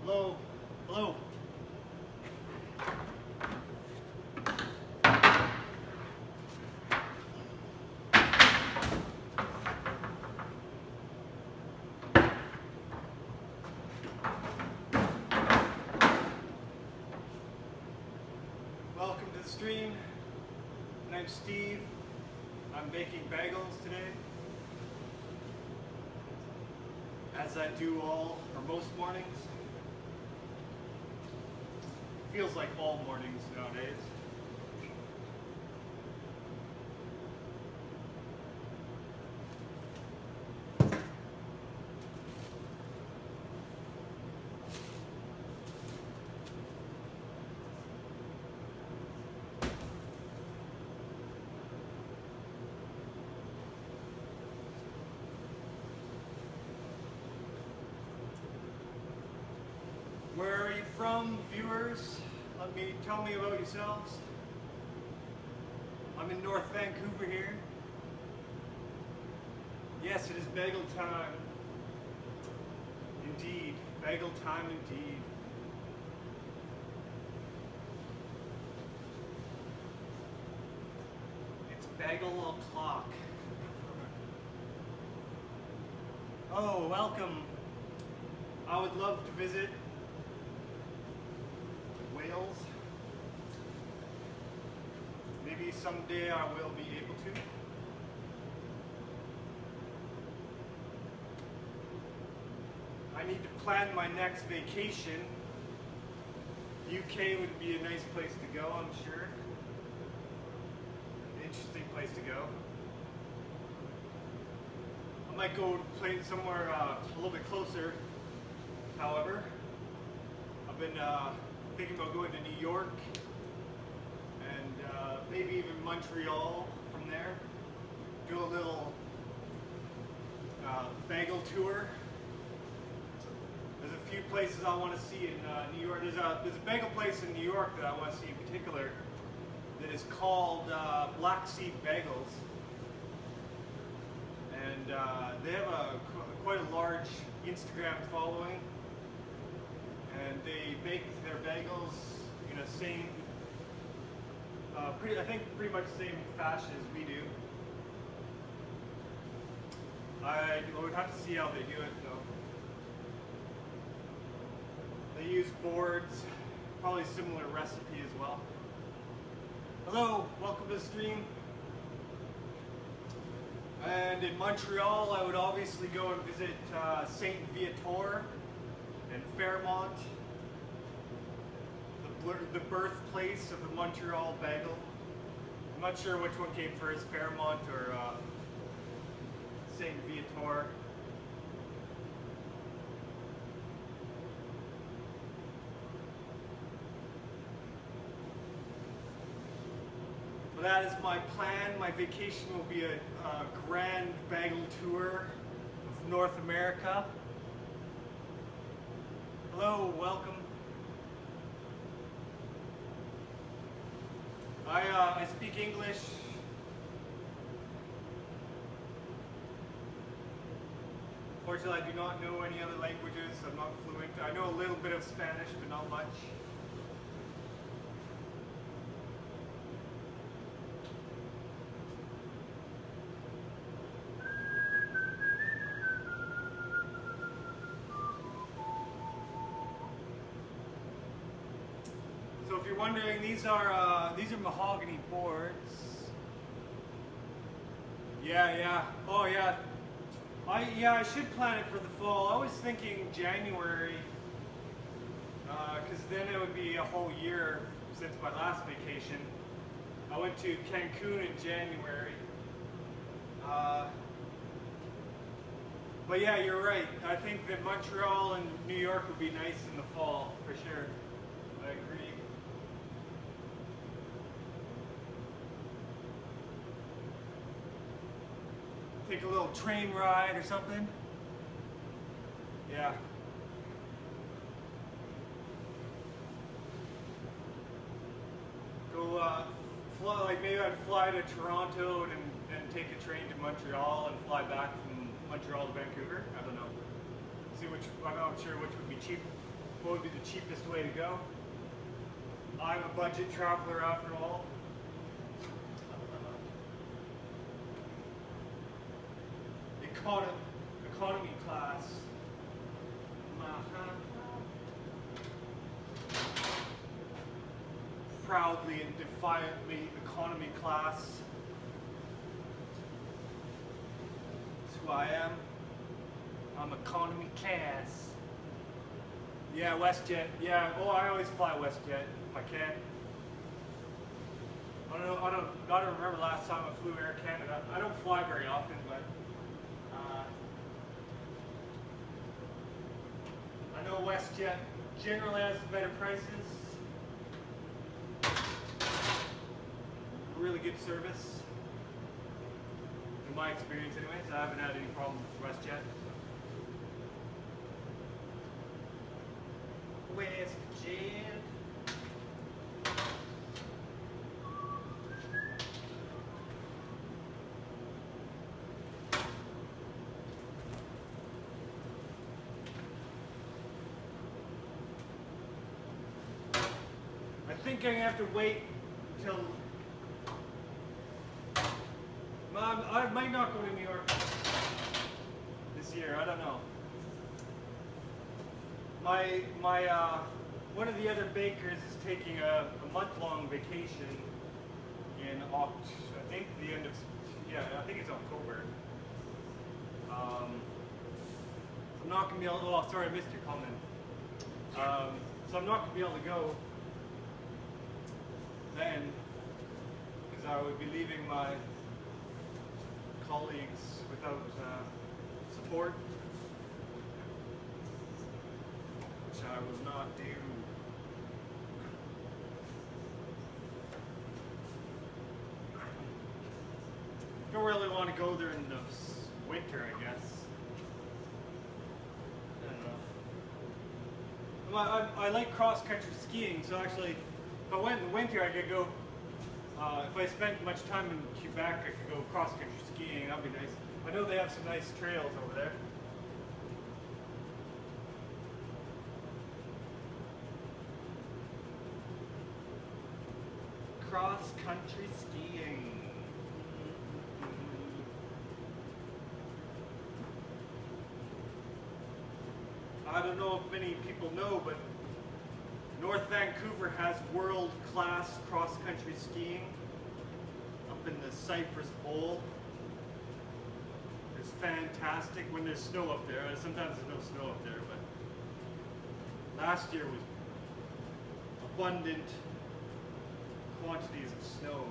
Hello? Hello? Welcome to the stream. My name's Steve. I'm baking bagels today, as I do all or most mornings. Feels like all mornings nowadays. Where are you from, viewers? Tell me about yourselves. I'm in North Vancouver here. Yes, it is bagel time. Indeed, bagel time indeed. It's bagel o'clock. Oh, welcome. I would love to visit Wales. Maybe someday I will be able to. I need to plan my next vacation. UK would be a nice place to go, I'm sure. An interesting place to go. I might go play somewhere a little bit closer, however. I've been thinking about going to New York and maybe even Montreal from there. Do a little bagel tour. There's a few places I want to see in New York. There's a bagel place in New York that I want to see in particular that is called Black Seed Bagels. And they have quite a large Instagram following. And they make their bagels in a same, I think pretty much the same fashion as we do. I would have to see how they do it though. They use boards, probably similar recipe as well. Hello, welcome to the stream. And in Montreal, I would obviously go and visit Saint Viator and Fairmont, the birthplace of the Montreal bagel. I'm not sure which one came first, Fairmont or Saint Viator. But that is my plan. My vacation will be a grand bagel tour of North America. Hello, welcome. I speak English. Fortunately, I do not know any other languages. I'm not fluent. I know a little bit of Spanish, but not much. So if you're wondering, these are mahogany boards. Yeah. Oh yeah. I should plan it for the fall. I was thinking January, because then it would be a whole year since my last vacation. I went to Cancun in January. But yeah, you're right. I think that Montreal and New York would be nice in the fall, for sure. I agree. Take a little train ride or something. Yeah. Go fly, like maybe I'd fly to Toronto and take a train to Montreal and fly back from Montreal to Vancouver. I don't know. See which, I'm not sure which would be cheaper. what would be the cheapest way to go. I'm a budget traveler after all. Economy class. Proudly and defiantly economy class. That's who I am. I'm economy class. Yeah, WestJet. Yeah, oh, I always fly WestJet if I can. I don't remember last time I flew Air Canada. I don't fly very often, but I know WestJet generally has better prices. Really good service. In my experience anyways, I haven't had any problems with WestJet. WestJet. I think I'm gonna have to wait till I might not go to New York this year. I don't know. My one of the other bakers is taking a month-long vacation in I think the end of I think it's October. So I'm not gonna be able. Oh, sorry, I missed your comment. So I'm not gonna be able to go then because I would be leaving my colleagues without support, which I will not do. Don't really want to go there in the winter, I guess. I don't know. I like cross-country skiing, so actually, if I went in the winter, I could go. If I spent much time in Quebec, I could go cross-country skiing. That'd be nice. I know they have some nice trails over there. Cross-country skiing. I don't know if many people know, but North Vancouver has world-class cross-country skiing up in the Cypress Bowl. It's fantastic when there's snow up there. Sometimes there's no snow up there, but last year was abundant quantities of snow,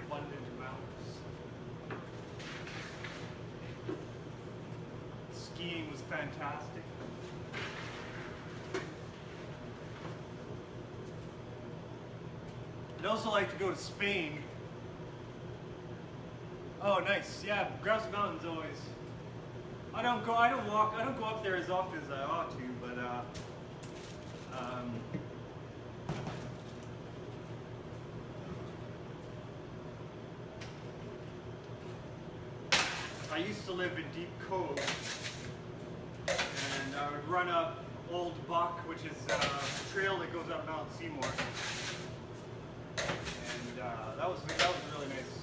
abundant amounts. Skiing was fantastic. I'd also like to go to Spain. Oh, nice. Yeah, Grouse Mountain's always. I don't go up there as often as I ought to, but I used to live in Deep Cove, and I would run up Old Buck, which is a trail that goes up Mount Seymour. And that was really nice.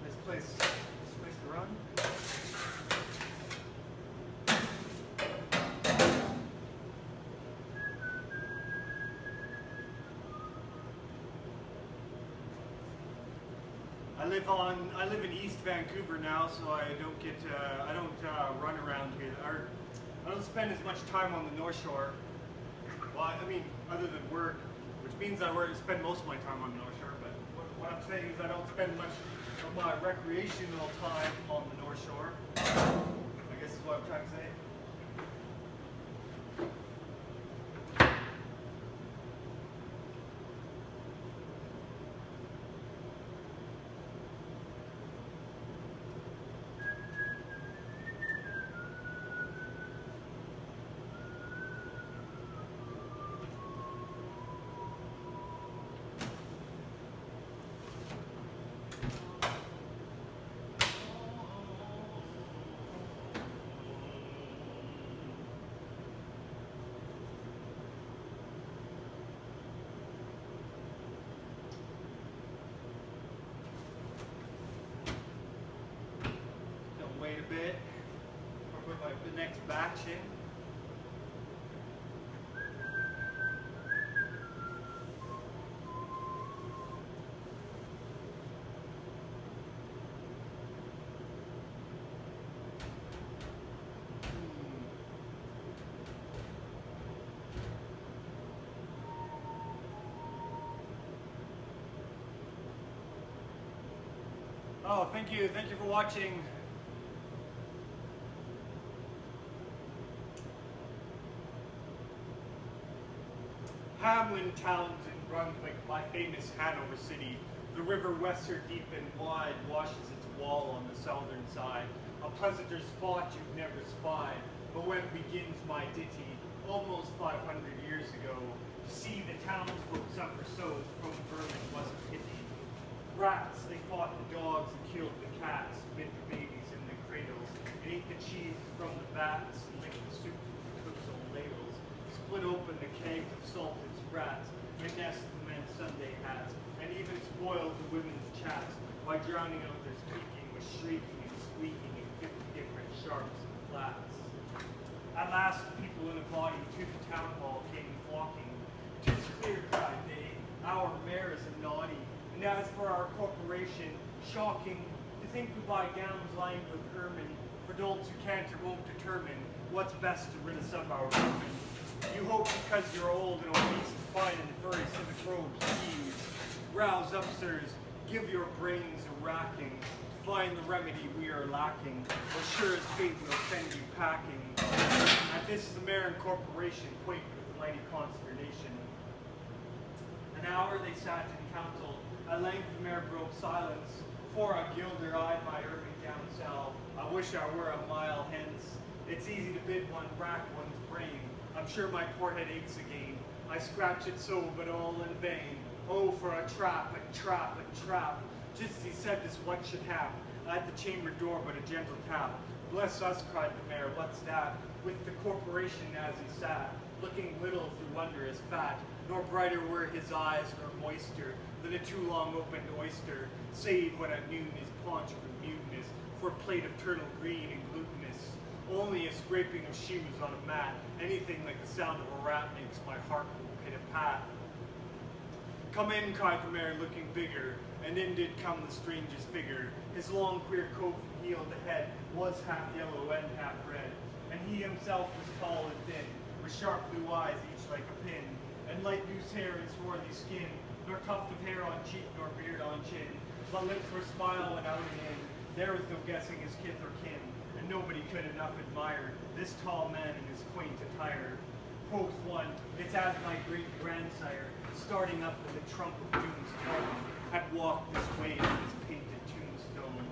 Nice place to run. I live in East Vancouver now, so I don't get I don't run around here. I don't spend as much time on the North Shore. Well, I mean, other than work, which means I spend most of my time on the North Shore, but what I'm saying is I don't spend much of my recreational time on the North Shore, I guess is what I'm trying to say. the next batch in. Oh, thank you for watching. Hamlin Towns in Brunswick, my famous Hanover city. The river Weser, deep and wide, washes its wall on the southern side. A pleasanter spot you've never spied. But when begins my ditty, almost 500 years ago, to see the townsfolk suffer so from vermin was a pity. Rats, they fought the dogs and killed the cats, bit the babies in the cradles, and ate the cheese from the vats, and licked the soup from the cook's own ladles, split open the kegs of salted sprats, and nested the men's Sunday hats, and even spoiled the women's chats by drowning out their speaking with shrieking and squeaking in 50 different sharps and flats. At last, the people in a body to the town hall came flocking. "'Tis clear," cried they, "our mayor is a naughty. And as for our corporation, shocking to think we buy gowns lined with ermine for dolts who can't or won't determine what's best to rid us of our vermin. You hope because you're old and obese and fine in furry civic robes, please. Rouse up, sirs, give your brains a racking to find the remedy we are lacking, or sure as fate will send you packing." At this, the mayor and corporation quaked with mighty consternation. An hour they sat in council. At length the mayor broke silence. "For a gilder eyed my urban downsell, I wish I were a mile hence. It's easy to bid one rack one's brain. I'm sure my poor head aches again. I scratch it so, but all in vain. Oh, for a trap, a trap, a trap." Just as he said this, what should happen? At the chamber door, but a gentle tap. "Bless us," cried the mayor, "what's that?" With the corporation as he sat, looking little through wondrous fat, nor brighter were his eyes, nor moister than a too long opened oyster, save when at noon his paunch grew mutinous for a plate of turtle green and glutinous. Only a scraping of shoes on a mat, anything like the sound of a rat makes my heart go pit-a-pat. "Come in," cried the mayor, looking bigger, and in did come the strangest figure. His long queer coat from heel to head was half yellow and half red, and he himself was tall and thin, with sharp blue eyes each like a pin, and light loose hair and swarthy skin, nor tuft of hair on cheek nor beard on chin, but lips where smile went out and in. There was no guessing his kith or kin, and nobody could enough admire this tall man in his quaint attire. Quoth one, "It's as my great grandsire, starting up with the trunk of Doom's throne, had walked this way on his painted tombstone."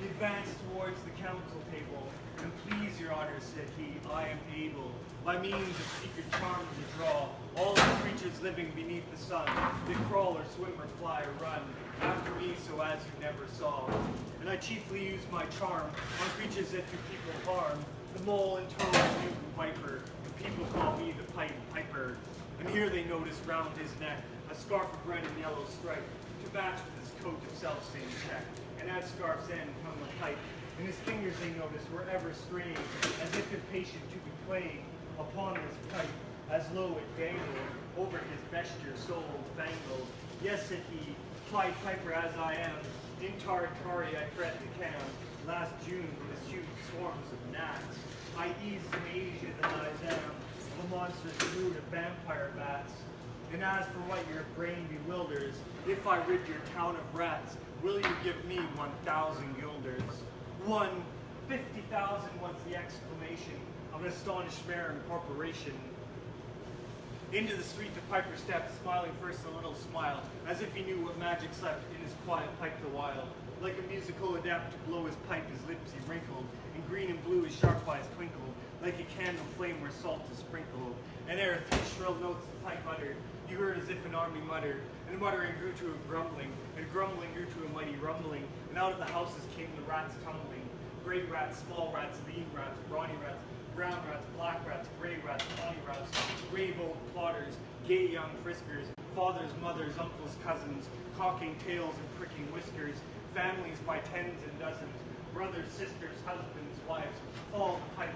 He advanced towards the council table, and "Please, your honor," said he, "I am able, by means of secret charm to draw all the creatures living beneath the sun, that crawl or swim or fly or run, after me so as you never saw. And I chiefly use my charm on creatures that do people harm, the mole and toad and mutant viper, and people call me the Pied Piper." And here they noticed round his neck a scarf of red and yellow stripe, to match with his coat of self-same check, and at scarf's end hung a pipe, and his fingers they noticed were ever straying, as if impatient to be playing upon this pipe, as low it dangled over his vesture so fangled. "Yes," said he, "Pied Piper as I am, in Taratari I fret the cam. Last June with huge swarms of gnats, I eased in Asia than I am, the monstrous brood of vampire bats. And as for what your brain bewilders, if I rid your town of rats, will you give me 1,000 guilders?" 50,000 was the exclamation of an astonished mayor and corporation. Into the street the piper stepped, smiling first a little smile, as if he knew what magic slept in his quiet pipe the while. Like a musical adept to blow his pipe, his lips he wrinkled, and green and blue his sharp eyes twinkled, like a candle flame where salt is sprinkled. And ere 3 shrill notes the pipe uttered, you heard as if an army muttered, and muttering grew to a grumbling, and grumbling grew to a mighty rumbling, and out of the houses came the rats tumbling. Great rats, small rats, lean rats, brawny rats, brown rats, black rats, gray rats, tawny rats, grave old plotters, gay young friskers, fathers, mothers, uncles, cousins, cocking tails and pricking whiskers, families by tens and dozens, brothers, sisters, husbands, wives, all the pipe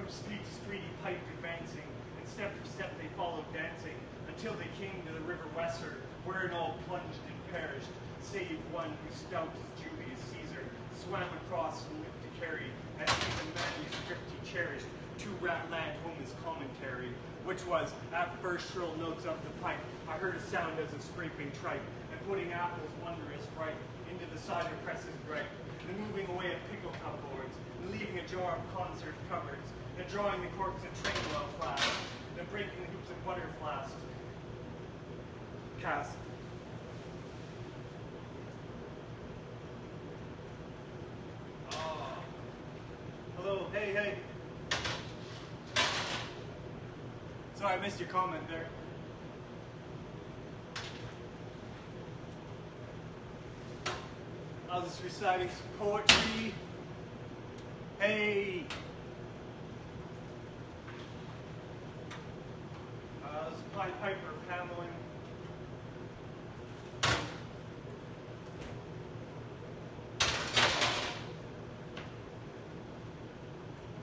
From street to street he piped advancing, and step for step they followed dancing, until they came to the river Weser, wherein all plunged and perished, save one who stout as Julius Caesar swam across and lived to carry, as he the manuscript he cherished, to Ratland home his commentary, which was, at first shrill notes of the pipe, I heard a sound as of scraping tripe, and putting apples wondrous ripe into the cider presses bright, and moving away at pickle cup boards, and leaving a jar of conserve cupboards, and drawing the corks of Tringle flasks, and breaking the hoops of butter flasks, cast. Oh. Hello, hey. Sorry, I missed your comment there. I was just reciting some poetry. Hey! This is Pied Piper Pameling.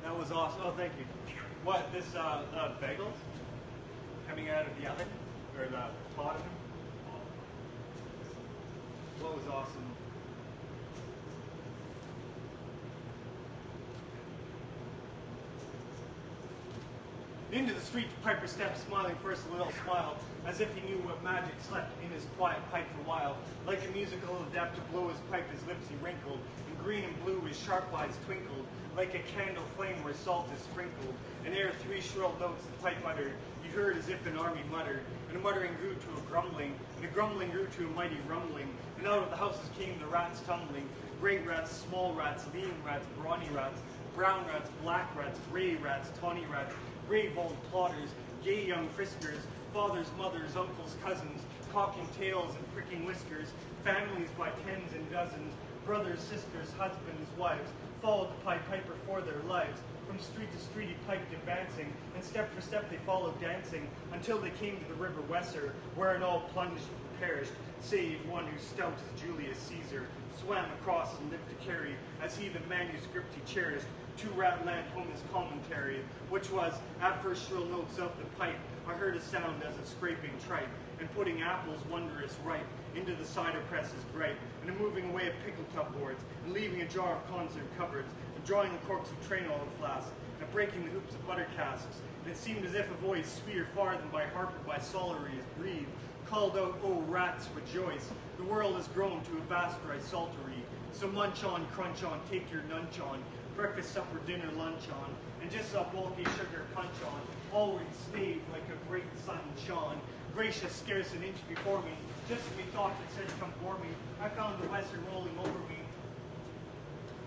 That was awesome. Oh, thank you. What, this bagels? Coming out of the oven? Or the pot oven? What was awesome? Into the street Piper stepped, smiling first a little smile, as if he knew what magic slept in his quiet pipe for a while. Like a musical adept to blow his pipe, his lips he wrinkled, and green and blue his sharp eyes twinkled, like a candle flame where salt is sprinkled. And ere three shrill notes the pipe uttered, you heard as if an army muttered, and a muttering grew to a grumbling, and a grumbling grew to a mighty rumbling, and out of the houses came the rats tumbling, great rats, small rats, lean rats, brawny rats, brown rats, black rats, gray rats, tawny rats, brave old plotters, gay young friskers, fathers, mothers, uncles, cousins, cocking tails and pricking whiskers, families by tens and dozens, brothers, sisters, husbands, wives, followed the Pied Piper for their lives. From street to street he piped advancing, and step for step they followed dancing, until they came to the river Weser, wherein all plunged and perished, save one who stout as Julius Caesar swam across and lived to carry, as he the manuscript he cherished, to Ratland home his commentary, which was, at first shrill notes of the pipe, I heard a sound as of scraping tripe, and putting apples wondrous ripe into the cider presses bright, and a moving away of pickle tub boards, and leaving a jar of conserve cupboards, and drawing the corks of train oil flasks, and breaking the hoops of butter casks, and it seemed as if a voice, sweeter far than by harp or by psaltery is breathed, called out, "O rats, rejoice! The world has grown to a vast risaltery. So munch on, crunch on, take your nunch on, breakfast, supper, dinner, lunch on, and just a bulky sugar punch on, always slaved like a great sun shone, gracious scarce an inch before me, just as me thought it said come for me, I found the Weser rolling over me.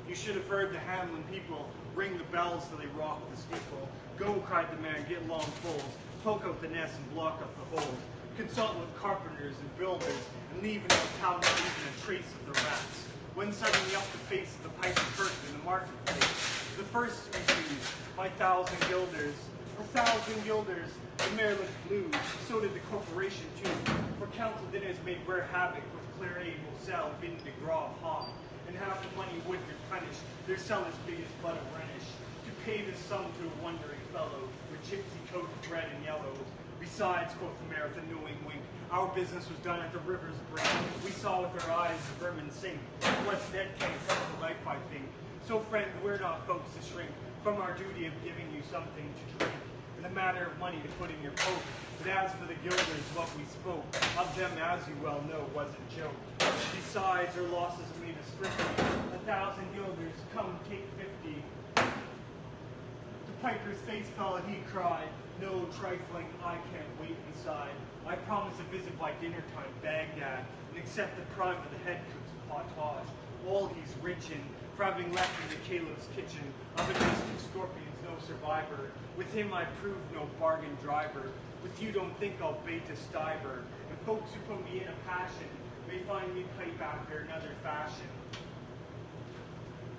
You should have heard the Hamlin people ring the bells till they rock the steeple. Go, cried the man, get long poles, poke out the nests and block up the holes, consult with carpenters and builders, and leave in the town not even a trace of the rats. When suddenly up the face of the Piper first in the marketplace, the first species, my 1,000 guilders, the mare looked blue, so did the corporation too, for council dinners made rare havoc with claret, Moselle, vin de gras, hop, and half the money would replenish their seller's biggest butt of Rhenish, to pay this sum to a wondering fellow, with gypsy coat of red and yellow. Besides, quoth the mayor with a knowing wink, our business was done at the river's brink. We saw with our eyes the vermin sink. What's dead can't come to life, I think. So, friend, we're not folks to shrink from our duty of giving you something to drink, in the matter of money to put in your poke. But as for the guilders, what we spoke of them, as you well know, was a joke. Besides, our losses made us thrifty. 1,000 guilders, come take 50. The Piper's face fell and he cried, no trifling, I can't wait beside. I promise a visit by dinner time, Baghdad, and accept the prime of the head cook's potage. All he's rich in, for having left in the Caleb's kitchen, of the nest of scorpions, no survivor. With him I prove no bargain driver. With you don't think I'll bait a stiver. And folks who put me in a passion may find me pipe after another fashion.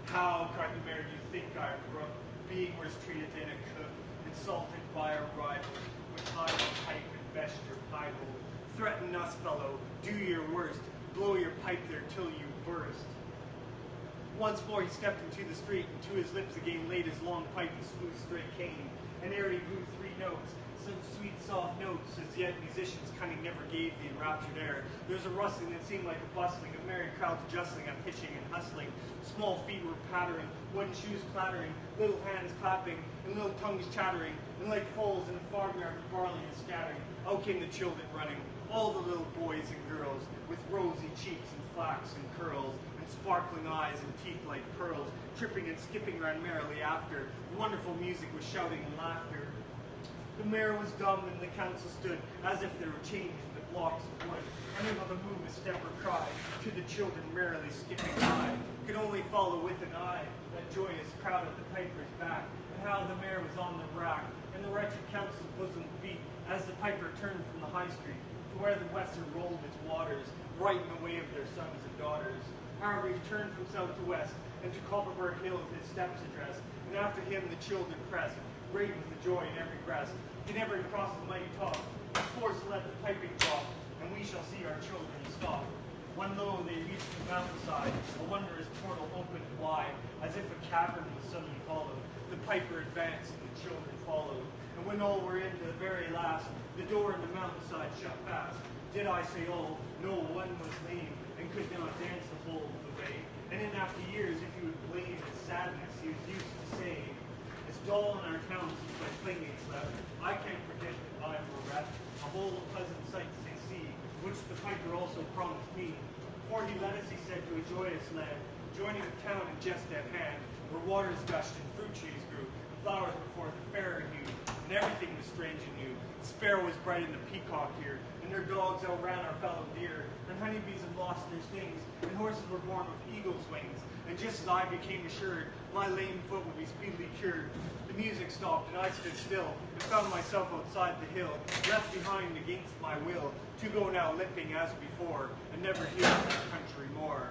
How, cried the mayor, do you think I am brook, being worse treated than a cook, insulted by a rival, with hide pipe and vesture piebald? Threaten us, fellow, do your worst, blow your pipe there till you burst. Once more he stepped into the street, and to his lips again laid his long pipe and smooth straight cane. And ere he blew 3 notes, some sweet soft notes, as yet musicians cunning never gave the enraptured air. There was a rustling that seemed like a bustling, of merry crowds justling, and pitching and hustling. Small feet were pattering, wooden shoes clattering, little hands clapping, and little tongues chattering, and like foals in a farmyard with barley and scattering, out came the children running, all the little boys and girls, with rosy cheeks and flax and curls, and sparkling eyes and teeth like pearls, tripping and skipping ran merrily after. Wonderful music was shouting and laughter. The mayor was dumb, and the council stood as if they were changed into blocks of wood, unable to move a step or cry. To the children merrily skipping by, could only follow with an eye that joyous crowd at the piper's back, and how the mayor was on the rack, and the wretched council's bosom beat as the piper turned from the high street to where the Western rolled its waters, right in the way of their sons and daughters. However, he turned from south to west, and to Copperberg Hill his steps addressed, and after him the children pressed, great was the joy in every breast. He never crossed the mighty top, was forced to let the piping drop, and we shall see our children stop. When lo, they reached the mountainside, a wondrous portal opened wide, as if a cavern was suddenly followed. The piper advanced, and the children followed. And when all were in the very last, the door in the mountainside shut fast. Did I say all? No, one was lame, and could not dance the whole of the way. And in after years, if you would blame his sadness, he was used to saying, "It's dull in our town since my playmates left. I can't predict that I will rest of all the pleasant sights they see, which the piper also promised me. For he led us, he said, to a joyous land, joining the town in just at hand, where waters gushed and fruit trees grew, and flowers were forth a fairer hue, and everything was strange and new. The sparrow was bright in the peacock here, and their dogs outran our fellow deer, and honeybees had lost their stings, and horses were born with eagle's wings. And just as I became assured my lame foot would be speedily cured, the music stopped, and I stood still, and found myself outside the hill, left behind against my will, to go now limping as before, and never hear that country more.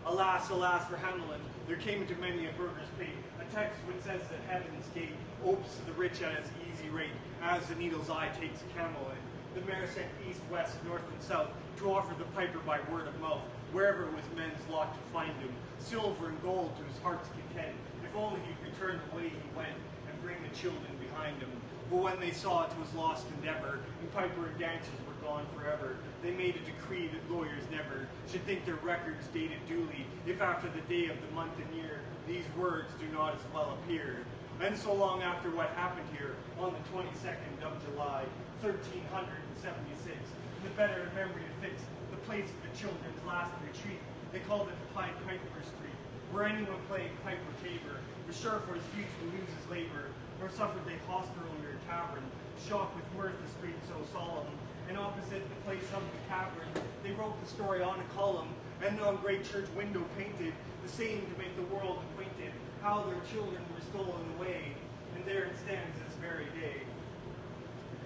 Alas, alas for Hamelin, there came into many a burgher's pate a text which says that heaven's gate opes to the rich at its easy rate, as the needle's eye takes a camel in. The mayor sent east, west, north, and south to offer the piper by word of mouth, wherever it was men's lot to find him, silver and gold to his heart's content, if only he'd return the way he went, and bring the children behind him. But when they saw it was lost endeavor, and piper and dancers were gone forever, they made a decree that lawyers never should think their records dated duly, if after the day of the month and year, these words do not as well appear. And so long after what happened here, on the 22nd of July, 1376, the better in memory to fix the place of the children's last retreat, they called it the Pied Piper Street, where anyone playing pipe or tabor was sure for his future to lose his labor, nor suffered they hostelry or tavern, shocked with mirth the street so solemn. And opposite the place of the cavern, they wrote the story on a column, and on great church window painted, the same to make the world acquainted, how their children were stolen away, and there it stands this very day.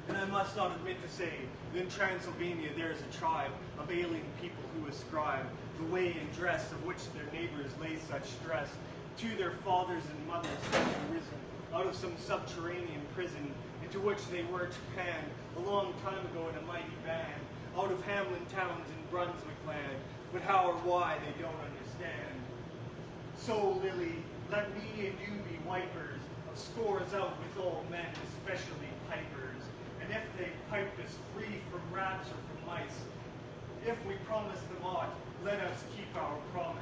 And I must not admit to say that in Transylvania there is a tribe of alien people who ascribe the way and dress of which their neighbors lay such stress to their fathers and mothers who had risen out of some subterranean prison into which they were Japan a long time ago in a mighty band, out of Hamlin towns in Brunswick land, but how or why they don't understand. So, Lily, let me and you be wipers of scores out with all men, especially pipers. And if they pipe us free from rats or from mice, if we promise them aught, let us keep our promise.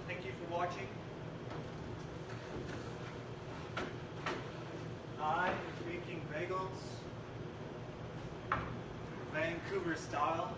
Thank you for watching. I am making bagels. Vancouver style.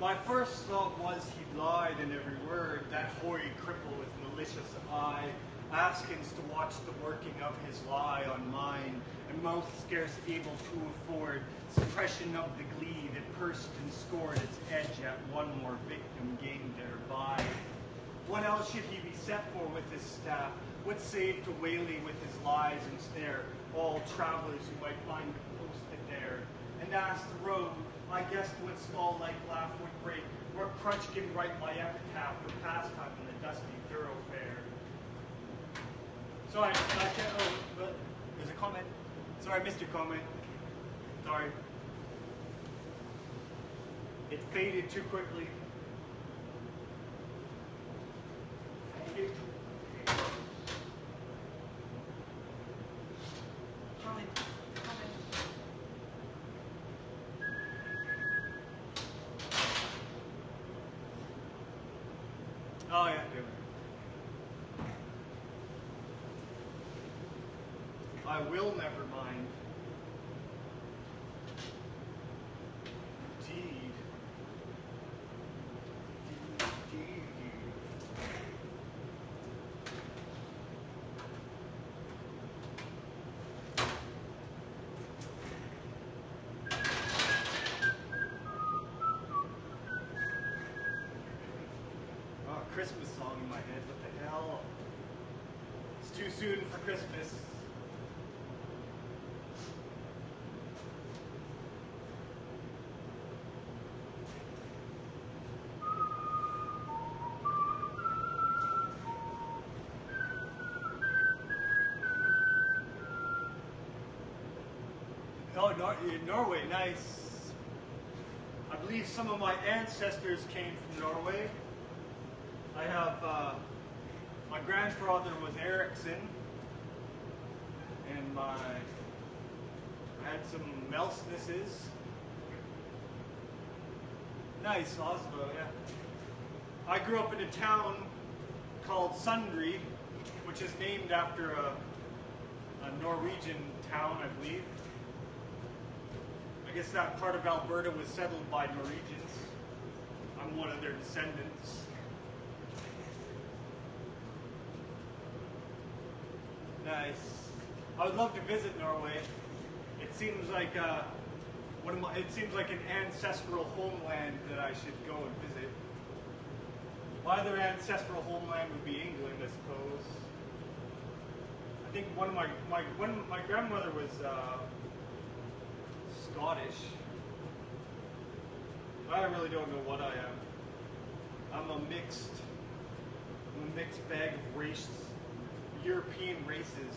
My first thought was he lied in every word, that hoary cripple with malicious eye, askance to watch the working of his lie on mine, and mouth scarce able to afford suppression of the glee that pursed and scored its edge at one more victim gained thereby. What else should he be set for with his staff? What save to waylay with his lies and snare all travelers who might find him posted there? And ask the road, I guessed what skull-like laugh would break, where crutch can write my epitaph for pastime in the dusty thoroughfare. Sorry, I can't, oh, but there's a comment. Sorry, Mr. Comment. Sorry. It faded too quickly. Faded too quickly. Comment. Oh yeah, do it. I will never mind. Indeed. Indeed. Oh, Christmas song in my head. What the hell? It's too soon for Christmas. Oh, Norway, nice. I believe some of my ancestors came from Norway. I have, my grandfather was Ericsson, and I had some Melsnesses. Nice, Oslo, yeah. I grew up in a town called Sundry, which is named after a Norwegian town, I believe. I guess that part of Alberta was settled by Norwegians. I'm one of their descendants. Nice. I would love to visit Norway. It seems like it seems like an ancestral homeland that I should go and visit. My other ancestral homeland would be England, I suppose. I think one of my grandmother was Scottish. I really don't know what I am. I'm a mixed bag of races, European races,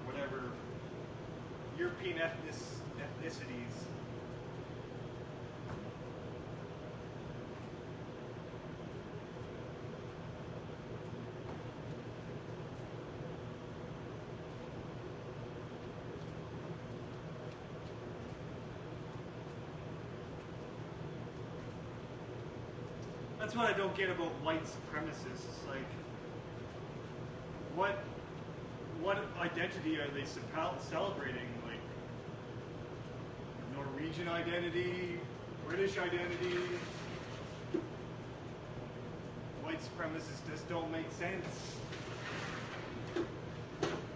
whatever, European ethnicities. That's what I don't get about white supremacists. Like, what identity are they celebrating? Like, Norwegian identity, British identity. White supremacists just don't make sense.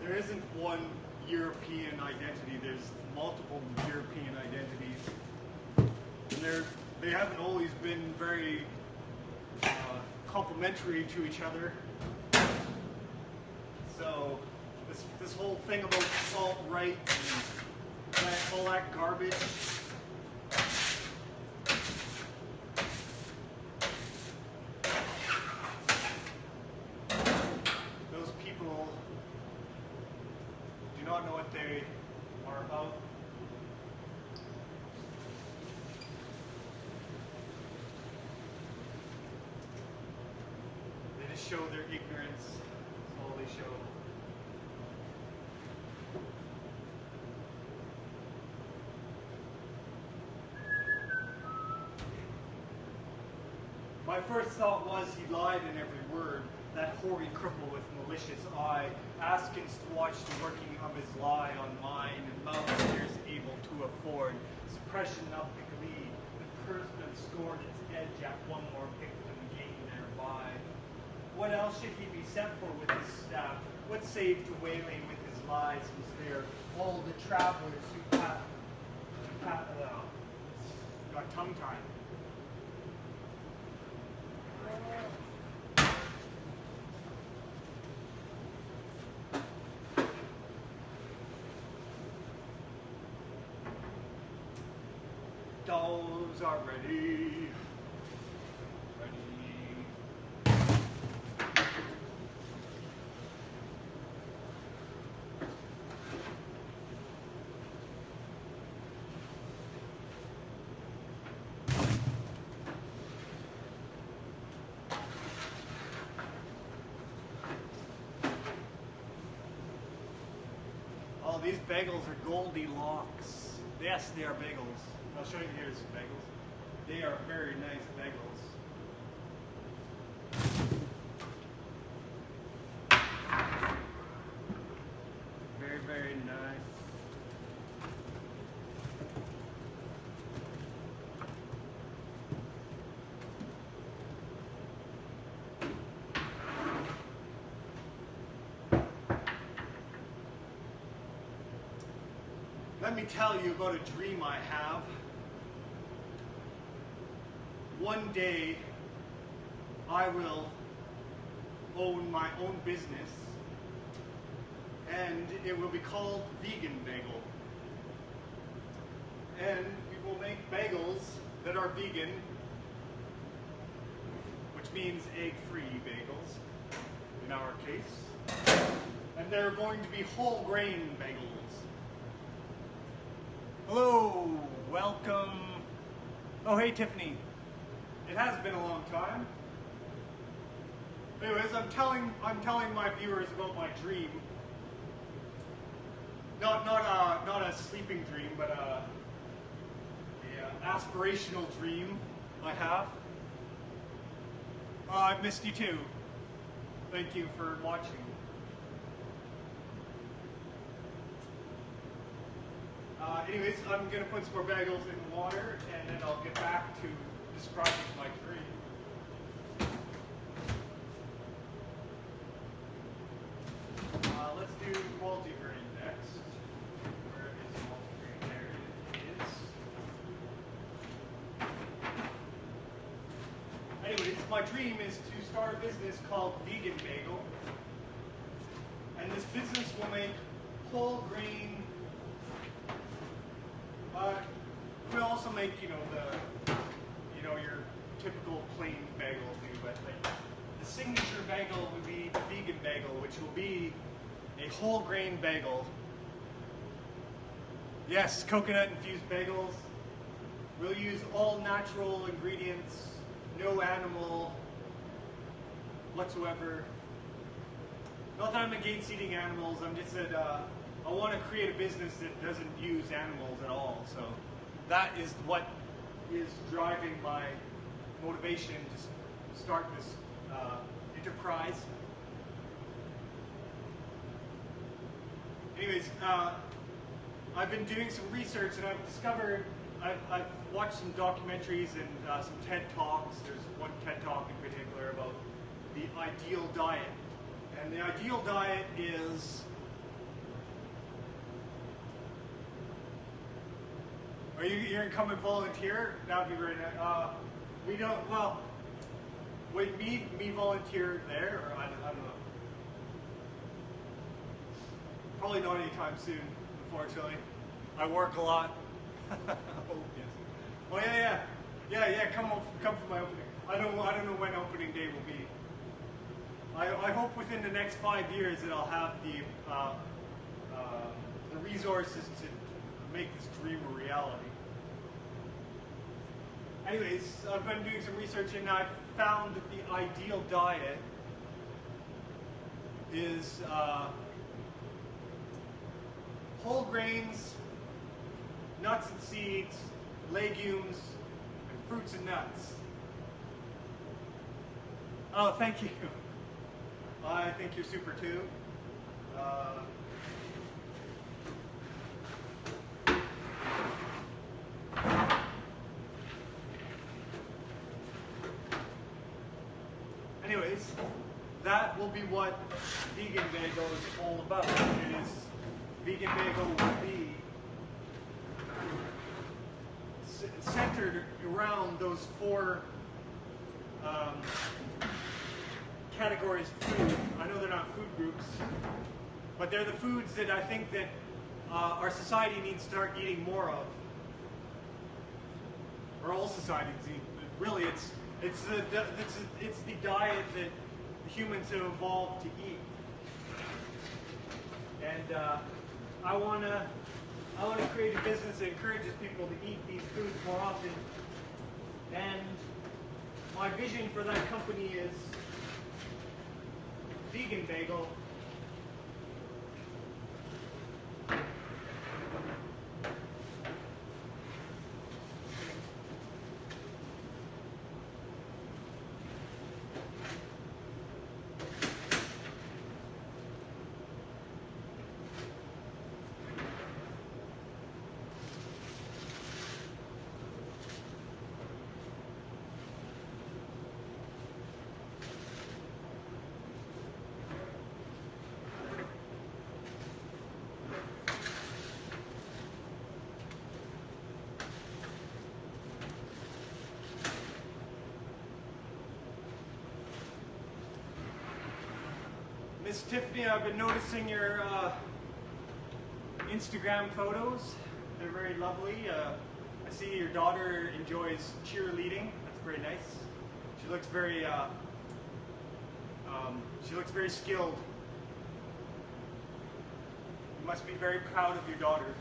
There isn't one European identity, there's multiple European identities. And they haven't always been very complementary to each other. So this whole thing about alt-right and all that garbage, those people do not know what they are about. They just show their ignorance. That's all they show. My first thought was he lied in every word, that hoary cripple with malicious eye, askance to watch the working of his lie on mine, and mouth scarce able to afford, suppression of the glee, the curse that scored its edge at one more victim gained thereby. What else should he be set for with his staff? What save to waylaid with his lies was there? All the travelers who got tongue-tied. Dolls are ready. Oh, these bagels are Goldilocks. Yes, they are bagels. I'll show you here some bagels. They are very nice bagels. Very, very nice. Let me tell you about a dream I have. One day, I will own my own business, and it will be called Vegan Bagel. And we will make bagels that are vegan, which means egg-free bagels, in our case. And they're going to be whole grain bagels. Hello, welcome. Oh, hey, Tiffany. It has been a long time. Anyways, I'm telling my viewers about my dream. Not a sleeping dream, but a aspirational dream I have. I've missed you too. Thank you for watching. Anyways, I'm going to put some more bagels in the water, and then I'll get back to describing my dream. Let's do multigrain next. Where is multigrain? There it is. Anyways, my dream is to start a business called Vegan Bagel. And this business will make whole grain. We'll also make, your typical plain bagel too, but like the signature bagel would be the Vegan Bagel, which will be a whole grain bagel. Yes, coconut infused bagels. We'll use all natural ingredients, no animal whatsoever. Not that I'm against eating animals, I'm just that I want to create a business that doesn't use animals at all. So that is what is driving my motivation to start this enterprise. Anyways, I've been doing some research and I've discovered I've watched some documentaries and some TED Talks. There's one TED Talk in particular about the ideal diet. And the ideal diet is, you're going to come and volunteer? That would be very nice. We don't, well, would me volunteer there? Or I don't know. Probably not anytime soon, unfortunately. I work a lot. Oh, yes. Oh yeah. Come for my opening. I don't know when opening day will be. I hope within the next 5 years that I'll have the resources to make this dream a reality. Anyways, I've been doing some research and I found that the ideal diet is whole grains, nuts and seeds, legumes, and fruits and nuts. Oh, thank you. I think you're super too. Anyways, that will be what Vegan Bagel is all about. It is, Vegan Bagel will be centered around those four categories of food. I know they're not food groups, but they're the foods that I think that our society needs to start eating more of, or all societies eat. Really, it's the diet that humans have evolved to eat, and I wanna create a business that encourages people to eat these foods more often. And my vision for that company is Vegan Bagel. Miss Tiffany, I've been noticing your Instagram photos. They're very lovely. I see your daughter enjoys cheerleading. That's very nice. She looks very skilled. You must be very proud of your daughter.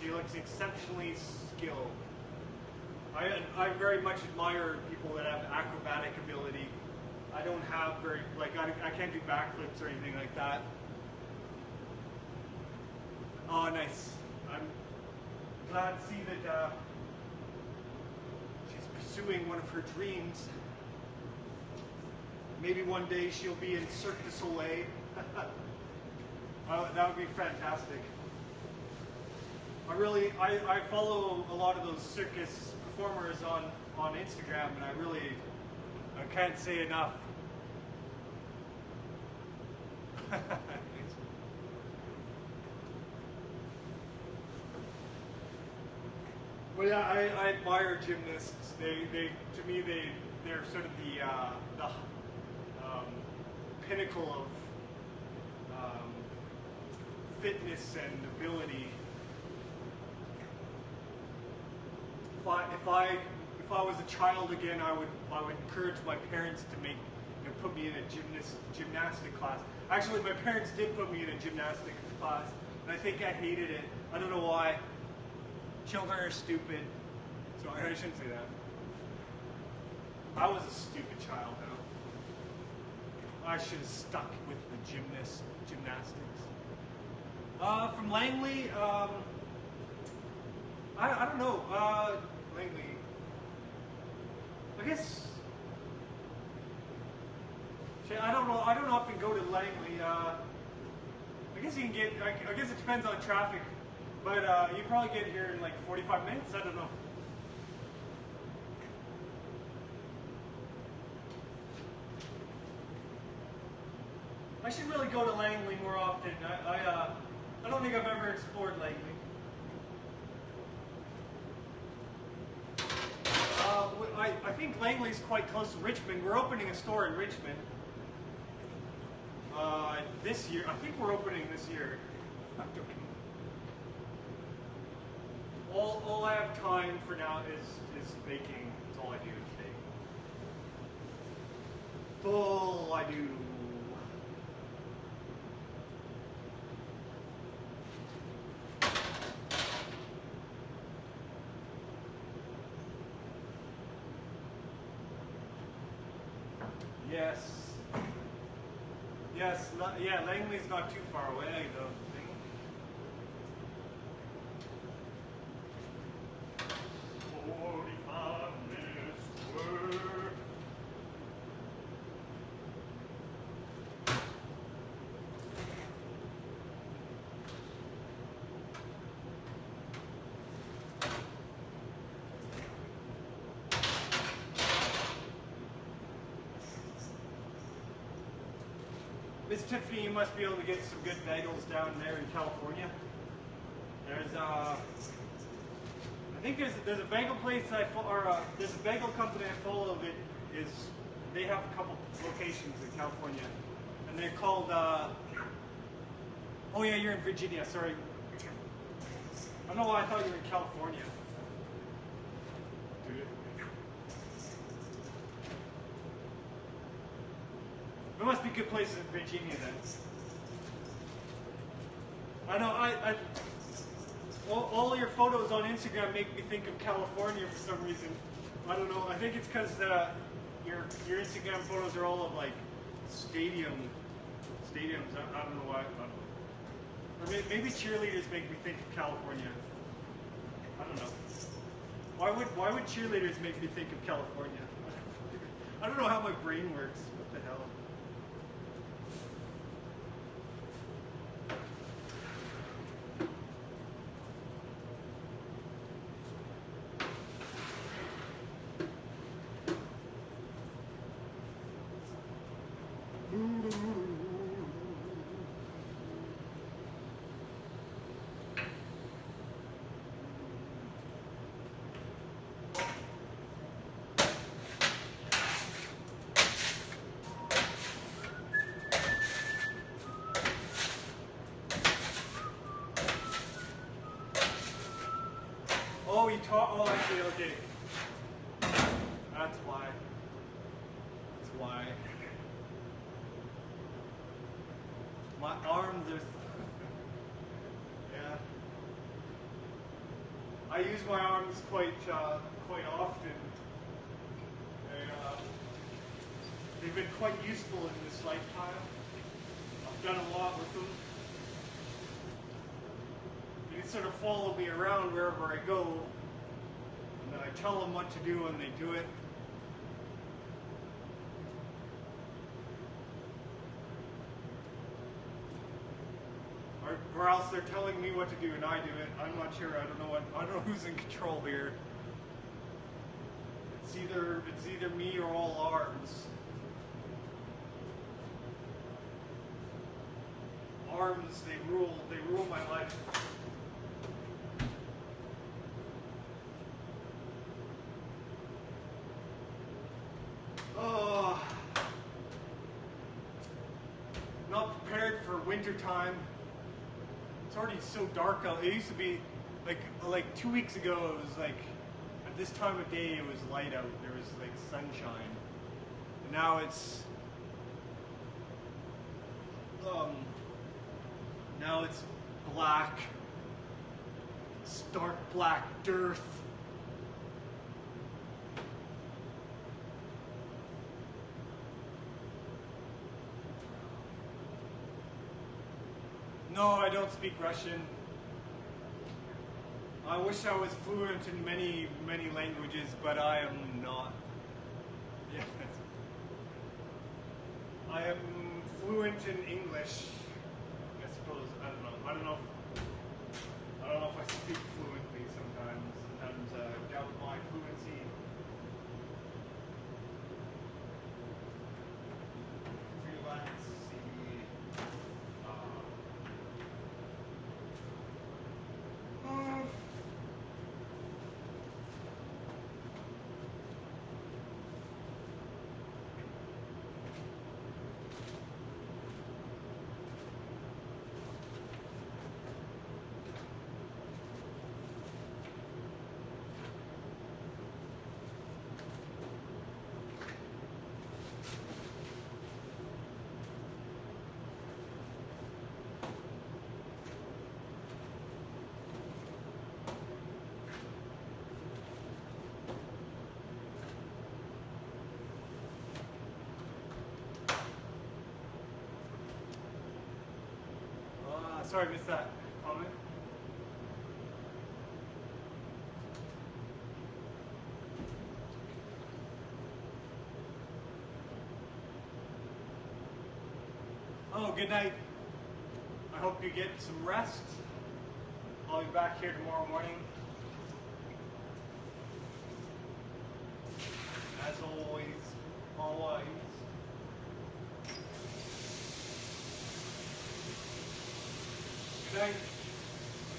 She looks exceptionally skilled. I very much admire people that have acrobatic ability. I don't have I can't do backflips or anything like that. Oh, nice. I'm glad to see that she's pursuing one of her dreams. Maybe one day she'll be in Cirque du Soleil. That would be fantastic. I follow a lot of those circus performers on Instagram, and I can't say enough. Well, yeah, I admire gymnasts. To me, they're sort of the pinnacle of fitness and ability. If I was a child again, I would encourage my parents to put me in a gymnastic class. Actually, my parents did put me in a gymnastics class, and I think I hated it. I don't know why. Children are stupid. So I shouldn't say that. I was a stupid child, though. I should have stuck with the gymnastics. From Langley, I don't know. Langley. I guess. I don't know. I don't often go to Langley. I guess you can get. I guess it depends on traffic. But you probably get here in like 45 minutes. I don't know. I should really go to Langley more often. I don't think I've ever explored Langley. I think Langley's quite close to Richmond. We're opening a store in Richmond this year. I think we're opening this year. All I have time for now is baking. That's all I do is bake. All I do. Yes. Yes, yeah, Langley's not too far away, though. Miss Tiffany, you must be able to get some good bagels down there in California. There's I think there's a bagel place there's a bagel company I follow that they have a couple locations in California, and they're called oh yeah, you're in Virginia. Sorry, I don't know why I thought you were in California. There must be good places in Virginia then. I know, all your photos on Instagram make me think of California for some reason. I don't know, I think it's because your Instagram photos are all of like stadiums. I don't know why. Or maybe cheerleaders make me think of California. I don't know. Why would cheerleaders make me think of California? I don't know how my brain works. What the hell? Oh, you talk. Oh, I see. Okay. That's why. That's why. My arms are. Yeah. I use my arms quite often. They've been quite useful in this lifetime. I've done a lot with them. They sort of follow me around wherever I go, and I tell them what to do and they do it. Or else they're telling me what to do and I do it. I'm not sure. I don't know who's in control here. It's either me or all arms. Arms, they rule my life. Oh, not prepared for winter time. It's already so dark out. It used to be like 2 weeks ago. It was like at this time of day it was light out. There was like sunshine. And now it's black, stark black dearth. No, I don't speak Russian. I wish I was fluent in many languages, but I am not. Yeah. I am fluent in English, I suppose. I don't know. I don't know if sorry, I missed that comment. Oh, good night. I hope you get some rest. I'll be back here tomorrow morning. As always, always. Good night.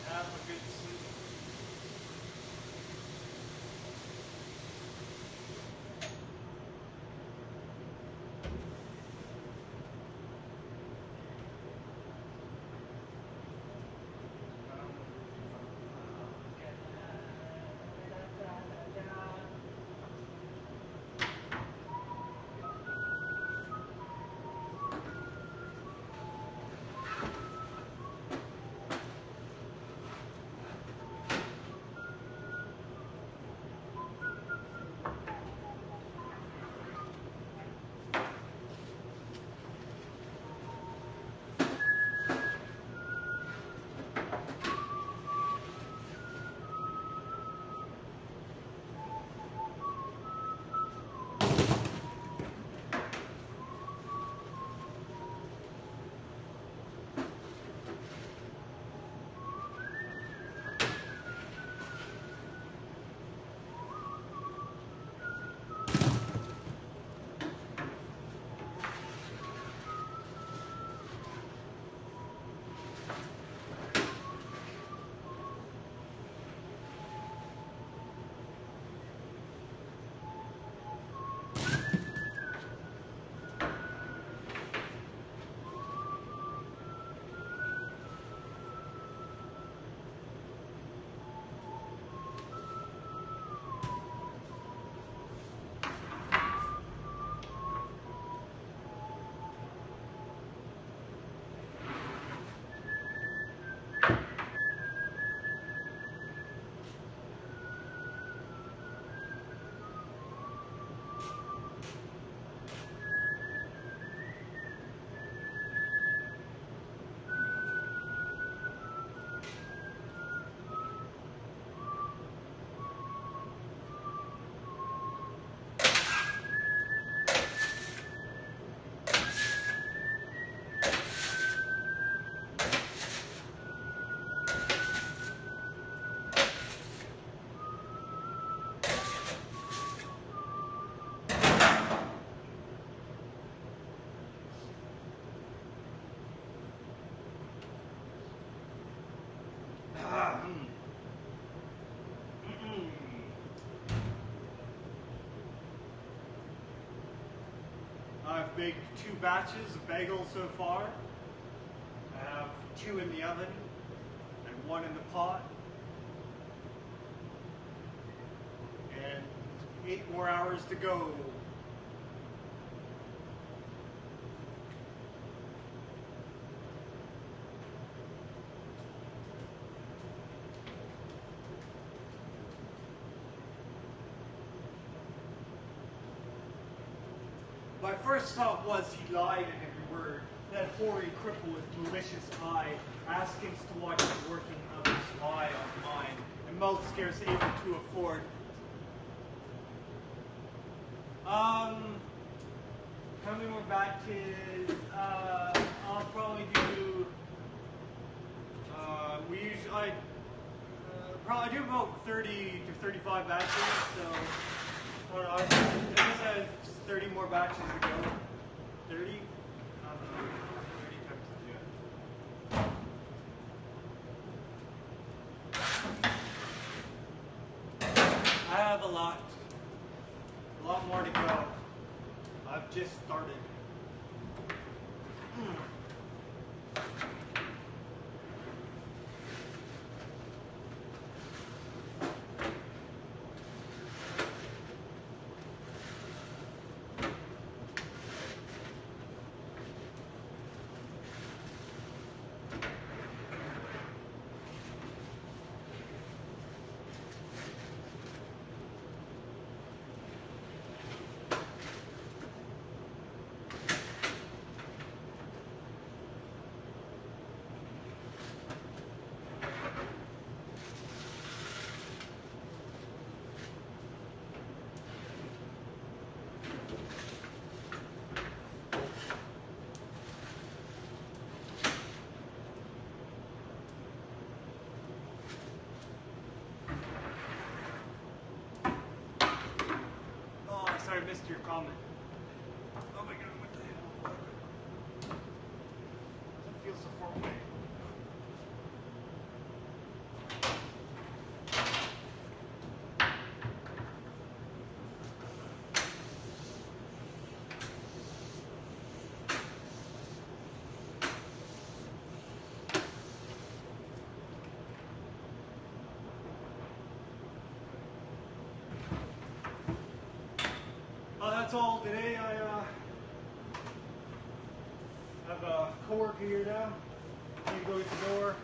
Have a good sleep. I've baked 2 batches of bagels so far. I have 2 in the oven and 1 in the pot. And 8 more hours to go. My first thought was he lied in every word. That hoary cripple with malicious eye, askings to watch the working others lie on mine, and mouth scarce able to afford. How many more batches? I'll probably do. I probably do about 30 to 35 batches. So I guess I have 30 more batches to go. 30? 30 times, yeah. I have a lot more to go. I've just started. Oh, sorry, I missed your comment. Oh my god, what the hell? It feels so far away. That's all today. I have a coworker here now. I need to go get the door.